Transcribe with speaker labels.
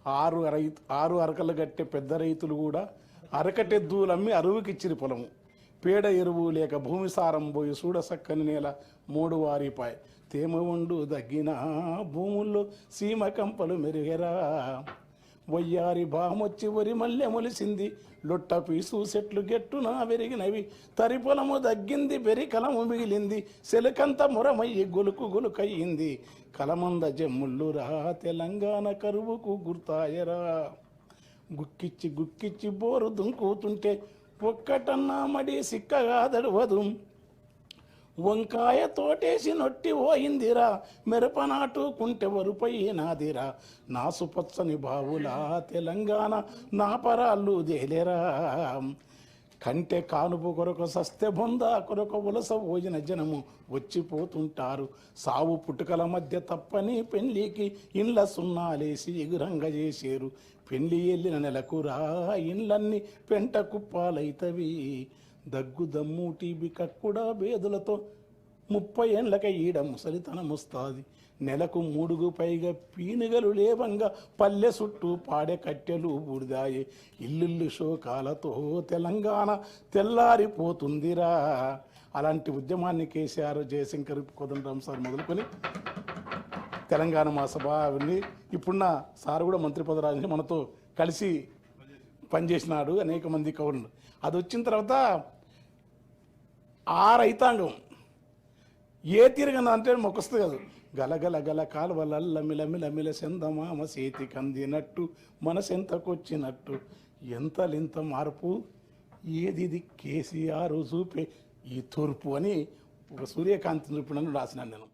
Speaker 1: ఆరు అరకలు కట్టే పెద్ద రైతులు కూడా అరకటెద్దులమ్మి అరువుకిచ్చిరి పొలము. పేడ ఎరువు లేక భూమి సారం పోయి చూడ సక్కని నేల మూడు వారిపాయ్. తేమ ఉండు దగ్గిన భూముల్లో సీమ కంపలు మెరుగెరా. వయ్యారి బామొచ్చి వరి మల్లె మొలిసింది, లొట్ట పీసు చెట్లు గెట్టున పెరిగినవి. తరి పొలము దగ్గింది, బెరి కలము మిగిలింది, సెలకంత మురమయ్యి గొలుకు గొలుకయ్యింది. కలమంద జమ్ముళ్ళురా తెలంగాణ కరువుకు గుర్తాయరా. గుక్కిచ్చి గుక్కిచ్చి బోరు దుంకుతుంటే ఒక్కటన్నా మడి సిక్కగా దడవదు. వంకాయ తోటేసి నొట్టి పోయిందిరా, మిరపనాటుకుంటే వరుపైనాదిరా. నాసుపచ్చని బావులా తెలంగాణ నా పరాళ్ళు దేలేరా. కంటే కానుపు కొరకు సస్తె బొంద కొరకు ఉలస పోయిన జనము వచ్చిపోతుంటారు. సావు పుట్టుకల మధ్య తప్పని పెళ్లికి ఇండ్ల సున్నాలేసి ఎగురంగ చేసేరు. పెళ్లి వెళ్ళిన నెలకురా ఇండ్లన్నీ పెంట కుప్పాలైతవి. దగ్గు దమ్ము టీబీ కక్కుడా బేదులతో 30 ఏళ్ళక ఈడ ముసలితనమొస్తాది. నెలకు 3కు పైగా పీనుగలు లేవంగా పల్లె చుట్టూ పాడే కట్టెలు బూడిదాయే. ఇల్లుళ్ళు శోకాలతో తెలంగాణ తెల్లారిపోతుందిరా. అలాంటి ఉద్యమాన్ని కేసీఆర్, జయశంకర్, కోదండరాం సార్ మొదలుకొని తెలంగాణ మహాసభ అవన్నీ ఇప్పుడున్న సార్ కూడా మంత్రి పదరాజు మనతో కలిసి పనిచేసినాడు. అనేక మంది కవులు. అది వచ్చిన తర్వాత ఆ రైతాంగం ఏ తీరుగా అంటే మొక్కొస్తుంది కాదు. గలగల గల కాలువలల్ల మిలమిల సెందమామ చేతి కందినట్టు మనసెంతకొచ్చినట్టు ఎంతలింత మార్పు ఏది కేసీఆర్ చూపే ఈ తూర్పు అని ఒక సూర్యకాంతి చూపినని రాసినాను నేను.